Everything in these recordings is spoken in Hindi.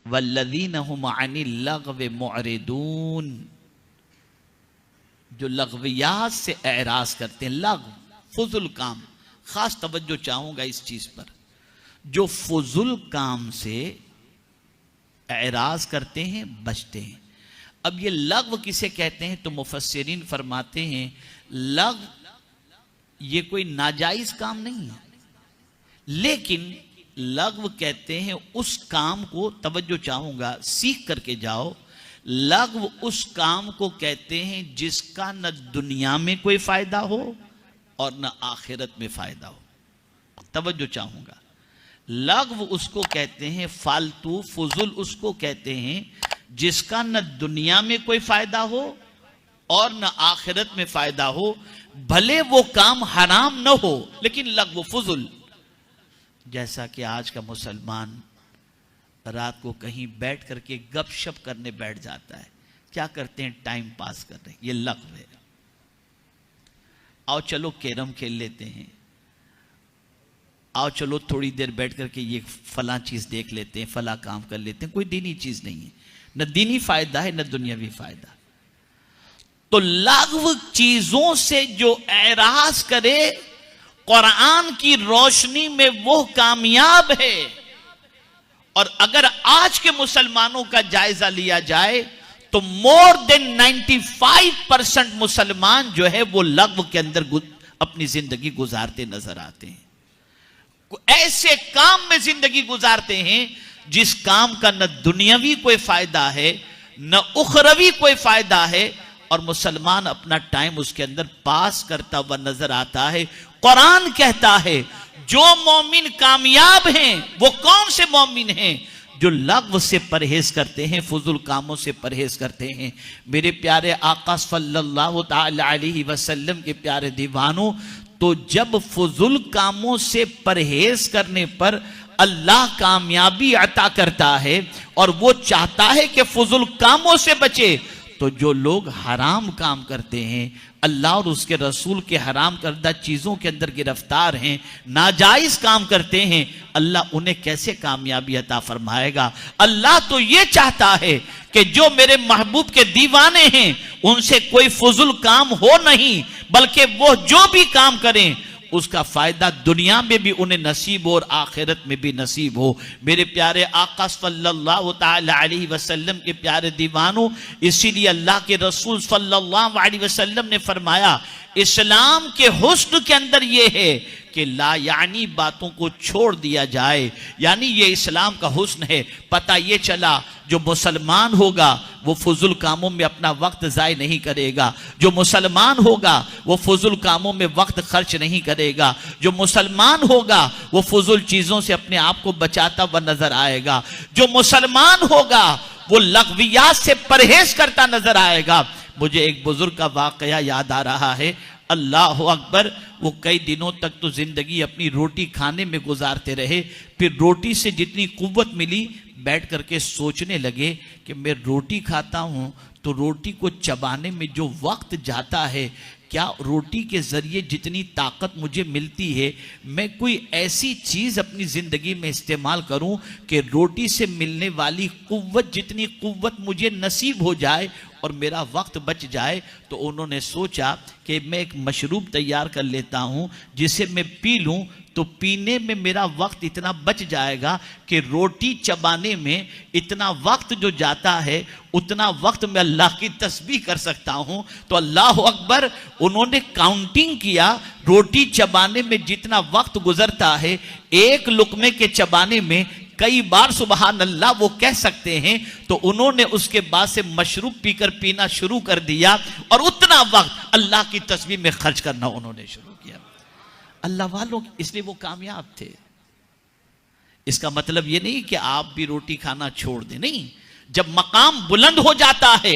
वल्लज़ीना हुम अनिल लग़्व मुअरिदून, जो लग़वियात से एराज करते हैं। लग़्व फुजुल काम, खास तवज्जो चाहूंगा इस चीज पर, जो फुजुल काम से एराज करते हैं, बचते हैं। अब ये लग़्व किसे कहते हैं? तो मुफस्सिरीन फरमाते हैं लग़्व ये कोई नाजायज काम नहीं है, लेकिन लग़्व कहते हैं उस काम को, तवज्जो चाहूंगा सीख करके जाओ, लग़्व उस काम को कहते हैं जिसका न दुनिया में कोई फायदा हो और न आखिरत में फायदा हो। तवज्जो चाहूंगा, लग़्व उसको कहते हैं, फालतू फुजुल उसको कहते हैं जिसका न दुनिया में कोई फायदा हो और न आखिरत में फायदा हो, भले वो काम हराम न हो लेकिन लग़्व फुजुल। जैसा कि आज का मुसलमान रात को कहीं बैठ करके गपशप करने बैठ जाता है, क्या करते हैं? टाइम पास कर रहे हैं, ये लग़्व है। आओ चलो कैरम खेल लेते हैं, आओ चलो थोड़ी देर बैठ करके ये फला चीज देख लेते हैं, फला काम कर लेते हैं। कोई दीनी चीज नहीं है, न दीनी फायदा है न दुनियावी फायदा। तो लग़्व चीजों से जो एराज करे, कुरान की रोशनी में वो कामयाब है। और अगर आज के मुसलमानों का जायजा लिया जाए तो मोर देन 95% मुसलमान जो है वो लग़्व के अंदर अपनी जिंदगी गुजारते नजर आते हैं। ऐसे काम में जिंदगी गुजारते हैं जिस काम का न दुनियावी कोई फायदा है न उखरवी कोई फायदा है, और मुसलमान अपना टाइम उसके अंदर पास करता हुआ नजर आता है। कुरान कहता है जो मोमिन कामयाब हैं वो कौन से मोमिन हैं? जो लग़्व से परहेज करते हैं, फुजुल कामों से परहेज करते हैं। मेरे प्यारे आका सल्लल्लाहु ताला अलैहि वसल्लम के प्यारे दीवानों, तो जब फुजुल कामों से परहेज करने पर अल्लाह कामयाबी अता करता है और वो चाहता है कि फुजुल कामों से बचे, तो जो लोग हराम काम करते हैं, अल्लाह और उसके रसूल के हराम करदा चीज़ों के अंदर गिरफ्तार हैं, नाजायज़ काम करते हैं, अल्लाह उन्हें कैसे कामयाबी अता फरमाएगा? अल्लाह तो ये चाहता है कि जो मेरे महबूब के दीवाने हैं उनसे कोई फुजुल काम हो नहीं, बल्कि वो जो भी काम करें उसका फायदा दुनिया में भी उन्हें नसीब हो और आखिरत में भी नसीब हो। मेरे प्यारे आका सल्लल्लाहु ताला अलैहि वसल्लम के प्यारे दीवानों, इसीलिए अल्लाह के रसूल सल्लल्लाहु अलैहि वसल्लम ने फरमाया, इस्लाम के हुस्न के अंदर यह है कि ला यानी बातों को छोड़ दिया जाए, यानी ये इस्लाम का हुस्न है। पता ये चला जो मुसलमान होगा वो फुजुल कामों में अपना वक्त ज़ाय नहीं करेगा, जो मुसलमान होगा वो फुजुल कामों में वक्त खर्च नहीं करेगा, जो मुसलमान होगा वो फुजुल चीज़ों से अपने आप को बचाता हुआ नजर आएगा, जो मुसलमान होगा वो लग़वियात से परहेज करता नजर आएगा। मुझे एक बुजुर्ग का वाकया याद आ रहा है, अल्लाह अकबर। वो कई दिनों तक तो जिंदगी अपनी रोटी खाने में गुजारते रहे, फिर रोटी से जितनी कुव्वत मिली बैठ करके सोचने लगे कि मैं रोटी खाता हूँ तो रोटी को चबाने में जो वक्त जाता है, क्या रोटी के ज़रिए जितनी ताकत मुझे मिलती है मैं कोई ऐसी चीज़ अपनी ज़िंदगी में इस्तेमाल करूं कि रोटी से मिलने वाली कुव्वत जितनी कुव्वत मुझे नसीब हो जाए और मेरा वक्त बच जाए। तो उन्होंने सोचा कि मैं एक मशरूब तैयार कर लेता हूं जिसे मैं पी लूं तो पीने में मेरा वक्त इतना बच जाएगा कि रोटी चबाने में इतना वक्त जो जाता है उतना वक्त मैं अल्लाह की तस्बीह कर सकता हूं। तो अल्लाह अकबर, उन्होंने काउंटिंग किया, रोटी चबाने में जितना वक्त गुजरता है एक लुकमे के चबाने में कई बार सुबहान अल्लाह वो कह सकते हैं। तो उन्होंने उसके बाद से मशरूब पीकर पीना शुरू कर दिया और उतना वक्त अल्लाह की तस्बीह में खर्च करना उन्होंने शुरू किया। अल्लाह वालों, इसलिए वो कामयाब थे। इसका मतलब ये नहीं कि आप भी रोटी खाना छोड़ दें, नहीं। जब मकाम बुलंद हो जाता है,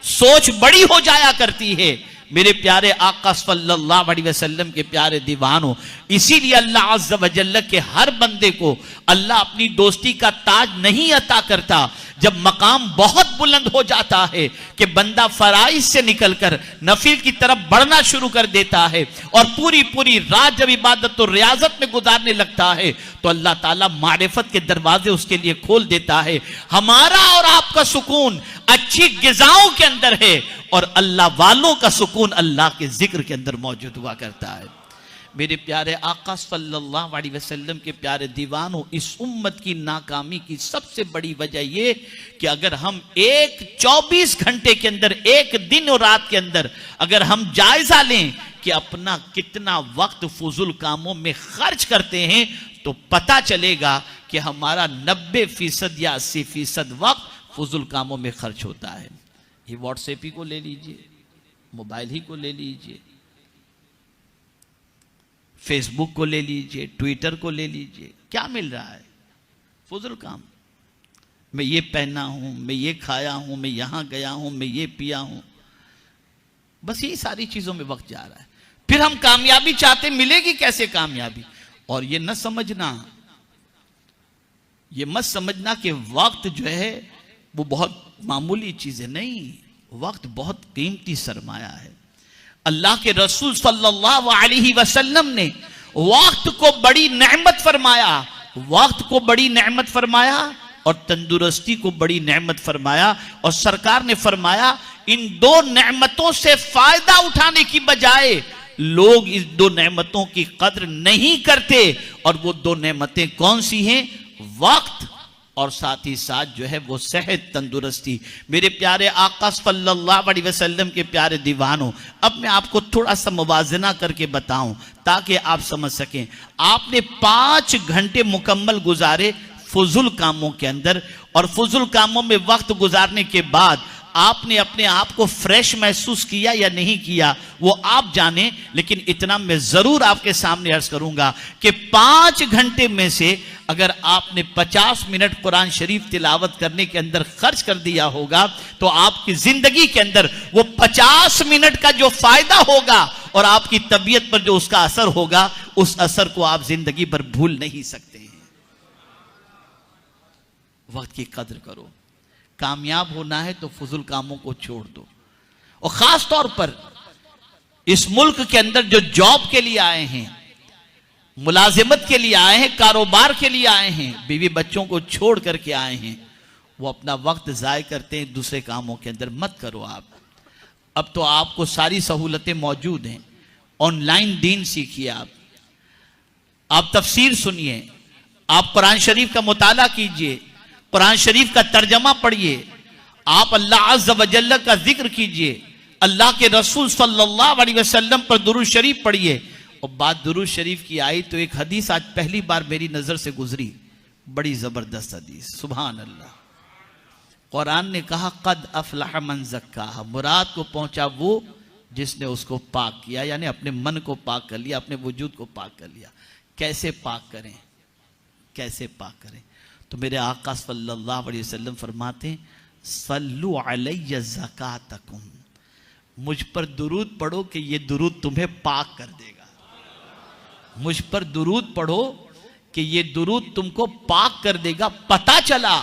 सोच बड़ी हो जाया करती है। मेरे प्यारे आका सल्लल्लाहु अलैहि वसल्लम के प्यारे दीवानों, इसीलिए अल्लाह अज़्ज़ व जल्ल के हर बंदे को अल्लाह अपनी दोस्ती का ताज नहीं अता करता। जब मकाम बहुत बुलंद हो जाता है कि बंदा फराइज से निकलकर नफिल की तरफ बढ़ना शुरू कर देता है और पूरी पूरी रात जब इबादत और रियाजत में गुजारने लगता है तो अल्लाह ताला मारिफत के दरवाजे उसके लिए खोल देता है। हमारा और आपका सुकून अच्छी गिज़ाओं के अंदर है और अल्लाह वालों का सुकून अल्लाह के जिक्र के अंदर मौजूद हुआ करता है। मेरे प्यारे आका सल्लल्लाहु अलैहि वसल्लम के प्यारे दीवानों, इस उम्मत की नाकामी की सबसे बड़ी वजह यह कि अगर हम एक 24 घंटे के अंदर, एक दिन और रात के अंदर अगर हम जायजा लें कि अपना कितना वक्त फजूल कामों में खर्च करते हैं तो पता चलेगा कि हमारा 90% या 80% वक्त फजूल कामों में खर्च होता है। ये व्हाट्सएप ही को ले लीजिए, मोबाइल ही को ले लीजिए, फेसबुक को ले लीजिए, ट्विटर को ले लीजिए, क्या मिल रहा है? फजूल काम। मैं ये पहना हूं, मैं ये खाया हूं, मैं यहां गया हूं, मैं ये पिया हूं, बस ये सारी चीजों में वक्त जा रहा है। फिर हम कामयाबी चाहते, मिलेगी कैसे कामयाबी? और ये न समझना, ये मत समझना कि वक्त जो है वो बहुत मामूली चीज है। नहीं, वक्त बहुत कीमती सरमाया है। अल्लाह के रसूल सल्लल्लाहु अलैहि वसल्लम ने वक्त को बड़ी नेमत फरमाया, वक्त को बड़ी नेमत फरमाया और तंदुरुस्ती को बड़ी नेमत फरमाया। और सरकार ने फरमाया इन दो नेमतों से फायदा उठाने की बजाय लोग इस दो नेमतों की कद्र नहीं करते। और वो दो नेमतें कौन सी हैं? वक्त और साथ ही साथ जो है वो सेहत, तंदुरुस्ती। मेरे प्यारे आका सल्लल्लाहु अलैहि वसल्लम के प्यारे दीवानों, अब मैं आपको थोड़ा सा मुवाजना करके बताऊं ताकि आप समझ सकें। आपने 5 घंटे मुकम्मल गुजारे फजूल कामों के अंदर और फजूल कामों में वक्त गुजारने के बाद आपने अपने आप को फ्रेश महसूस किया या नहीं किया वो आप जाने, लेकिन इतना मैं जरूर आपके सामने अर्ज करूंगा कि 5 घंटे में से अगर आपने 50 मिनट कुरान शरीफ तिलावत करने के अंदर खर्च कर दिया होगा तो आपकी जिंदगी के अंदर वो 50 मिनट का जो फायदा होगा और आपकी तबीयत पर जो उसका असर होगा, उस असर को आप जिंदगी भर भूल नहीं सकते हैं। वक्त की कद्र करो। कामयाब होना है तो फजूल कामों को छोड़ दो। और खास तौर पर इस मुल्क के अंदर जो जॉब के लिए आए हैं, मुलाजिमत के लिए आए हैं, कारोबार के लिए आए हैं, बीवी बच्चों को छोड़ करके आए हैं, वो अपना वक्त ज़ाय करते हैं दूसरे कामों के अंदर। मत करो आप। अब तो आपको सारी सहूलतें मौजूद हैं। ऑनलाइन दीन सीखिए, आप तफसीर सुनिए, आप कुरान शरीफ का मुताला कीजिए, कुरान शरीफ का तर्जमा पढ़िए, आप अल्लाह अज़्ज़ व जल्ल का जिक्र कीजिए, अल्लाह के रसूल सल्लल्लाहु अलैहि वसल्लम पर दुरूद शरीफ पढ़िए। और बात दुरूद शरीफ की आई तो एक हदीस आज पहली बार मेरी नजर से गुजरी, बड़ी जबरदस्त हदीस, सुभान अल्लाह। कुरान ने कहा कद अफलह मन ज़क्काहा, मुराद को पहुंचा वो जिसने उसको पाक किया, यानी अपने मन को पाक कर लिया, अपने वजूद को पाक कर लिया। कैसे पाक करें, कैसे पाक करें? तो मेरे आका सल्लल्लाहु अलैहि वसल्लम फरमाते हैं सल्लु अलैया ज़कातकुम, मुझ पर दुरूद पढ़ो कि ये दुरूद तुम्हें पाक कर देगा। मुझ पर दुरूद पढ़ो कि ये दुरूद तुमको पाक कर देगा। पता चला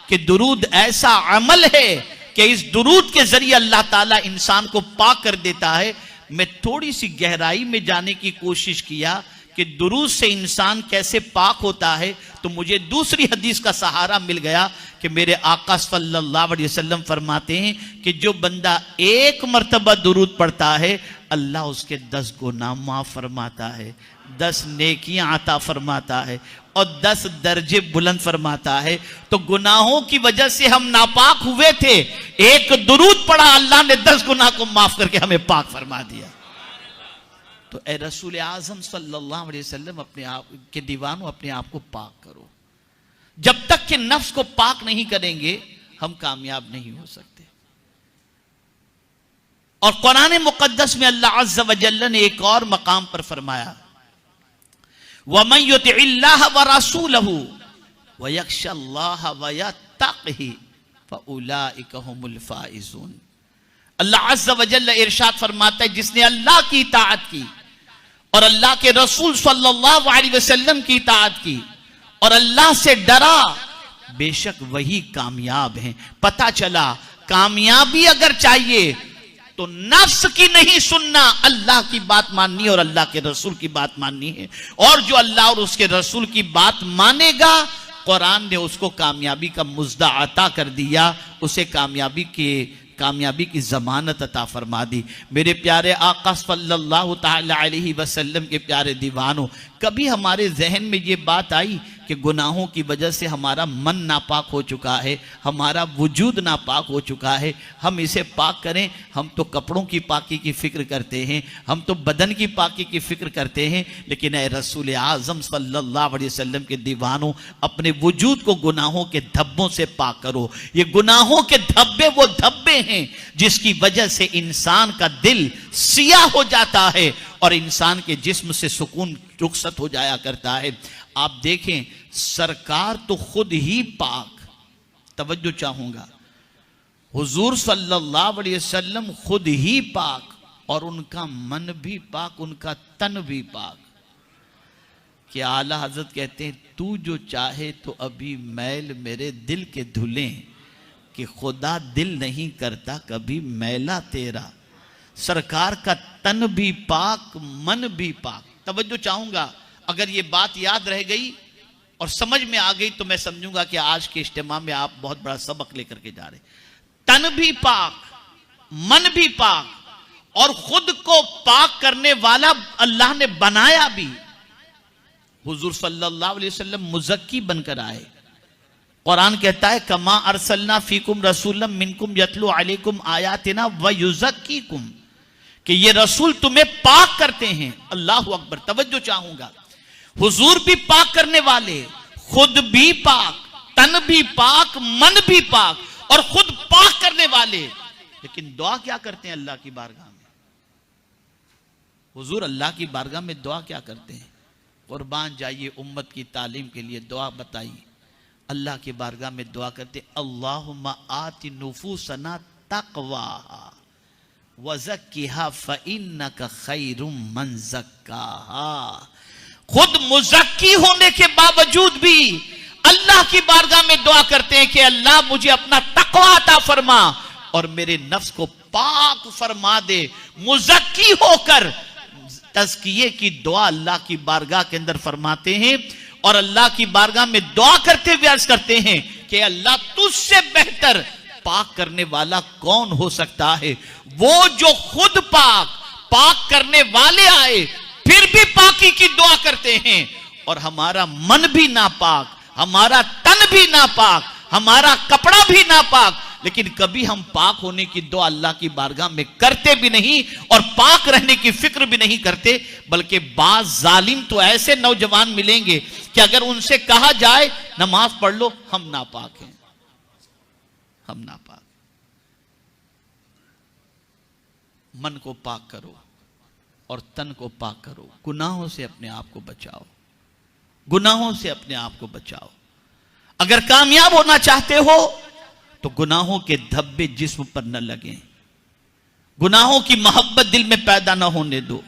कि दुरूद ऐसा अमल है कि इस दुरूद के जरिए अल्लाह ताला इंसान को पाक कर देता है। मैं थोड़ी सी गहराई में जाने की कोशिश किया कि दुरूद से इंसान कैसे पाक होता है, तो मुझे दूसरी हदीस का सहारा मिल गया कि मेरे आका सल्लल्लाहु अलैहि वसल्लम फरमाते हैं कि जो बंदा एक मर्तबा दुरूद पढ़ता है अल्लाह उसके 10 गुनाह माफ फरमाता है, 10 नेकियां अता फरमाता है और 10 दर्जे बुलंद फरमाता है। तो गुनाहों की वजह से हम नापाक हुए थे, एक दुरूद पढ़ा, अल्लाह ने 10 गुनाह को माफ करके हमें पाक फरमा दिया। तो ए रसूल आज़म सल्लल्लाहु अलैहि वसल्लम, अपने आप के दीवानों, अपने आप को पाक करो। जब तक कि नफ्स को पाक नहीं करेंगे हम कामयाब नहीं हो सकते। और कुरान मुकद्दस में अल्लाह अज़्ज़ व जल्ल ने एक और मकाम पर फरमाया वमन युतिइल्लाह व रसूलहू व यख्शल्लाह व यत्तक़ी फउलाइका हुमुल फाइज़ून। अल्लाह अज़्ज़ व जल्ल इरशाद फरमाता है जिसने अल्लाह की इताअत की और अल्लाह के रसूल सल्लल्लाहु अलैहि वसल्लम की इताअत की और अल्लाह से डरा, बेशक वही कामयाब हैं। पता चला कामयाबी अगर चाहिए तो नफ्स की नहीं सुनना, अल्लाह की बात माननी और अल्लाह के रसूल की बात माननी है। और जो अल्लाह और उसके रसूल की बात मानेगा, कुरान ने उसको कामयाबी का मुज्दा अता कर दिया, उसे कामयाबी की जमानत अता फरमा दी। मेरे प्यारे आका सल्लल्लाहु ताला अलैहि वसल्लम के प्यारे दीवानों, कभी हमारे जहन में ये बात आई कि गुनाहों की वजह से हमारा मन नापाक हो चुका है, हमारा वजूद नापाक हो चुका है, हम इसे पाक करें? हम तो कपड़ों की पाकी की फिक्र करते हैं, हम तो बदन की पाकी की फिक्र करते हैं, लेकिन ए रसूल आज़म सल्लल्लाहु अलैहि वसल्लम के दीवानों, अपने वजूद को गुनाहों के धब्बों से पाक करो। ये गुनाहों के धब्बे वो धब्बे हैं जिसकी वजह से इंसान का दिल सियाह हो जाता है और इंसान के जिस्म से सुकून रुखसत हो जाया करता है। आप देखें, सरकार तो खुद ही पाक, तवज्जो चाहूंगा, हुजूर सल्लल्लाहु अलैहि वसल्लम खुद ही पाक, और उनका मन भी पाक, उनका तन भी पाक। कि आला हजरत कहते हैं, तू जो चाहे तो अभी मैल मेरे दिल के धुलें, कि खुदा दिल नहीं करता कभी मैला तेरा। सरकार का तन भी पाक, मन भी पाक। तवज्जो चाहूंगा, अगर ये बात याद रह गई और समझ में आ गई तो मैं समझूंगा कि आज के इज्तिमा में आप बहुत बड़ा सबक लेकर के जा रहे। तन भी पाक, मन भी पाक, और खुद को पाक करने वाला अल्लाह ने बनाया भी। हुजूर सल्लल्लाहु अलैहि वसल्लम मुज़क्की बनकर आए। कुरान कहता है, कमा अरसलना फीकुम रसूलम मिनकुम यतलु अलैकुम आयातिना व युज़क्कीकुम, कि ये रसूल तुम्हें पाक करते हैं। अल्लाह अकबर। तवज्जो चाहूंगा, हुजूर भी पाक करने वाले, खुद भी पाक, तन भी पाक, मन भी पाक, और खुद पाक करने वाले। लेकिन दुआ क्या करते हैं अल्लाह की बारगाह में? हुजूर अल्लाह की बारगाह में दुआ क्या करते हैं? कुर्बान जाइए उम्मत की तालीम के लिए दुआ बताइए। अल्लाह की बारगाह में दुआ करते, अल्लाहुम्मा आति नुफूसना तक़वाहा वज़क्किहा फ़इन्नका खैरुम मन ज़क्काहा। खुद मुज़क्की होने के बावजूद भी अल्लाह की बारगाह में दुआ करते हैं कि अल्लाह मुझे अपना तक़वा अता फरमा और मेरे नफ्स को पाक फरमा दे। मुज़क्की होकर तज़किये की दुआ अल्लाह की बारगाह के अंदर फरमाते हैं, और अल्लाह की बारगाह में दुआ करते हुए अर्ज करते हैं कि अल्लाह तुझसे बेहतर पाक करने वाला कौन हो सकता है? वो जो खुद पाक करने वाले आए फिर भी पाकी की दुआ करते हैं, और हमारा मन भी नापाक, हमारा तन भी नापाक, हमारा कपड़ा भी नापाक, लेकिन कभी हम पाक होने की दुआ अल्लाह की बारगाह में करते भी नहीं और पाक रहने की फिक्र भी नहीं करते। बल्कि बाज जालिम तो ऐसे नौजवान मिलेंगे कि अगर उनसे कहा जाए नमाज पढ़ लो, हम नापाक हैं, हम नापाक। मन को पाक करो और तन को पाक करो। गुनाहों से अपने आप को बचाओ, गुनाहों से अपने आप को बचाओ। अगर कामयाब होना चाहते हो तो गुनाहों के धब्बे जिस्म पर न लगें, गुनाहों की मोहब्बत दिल में पैदा न होने दो।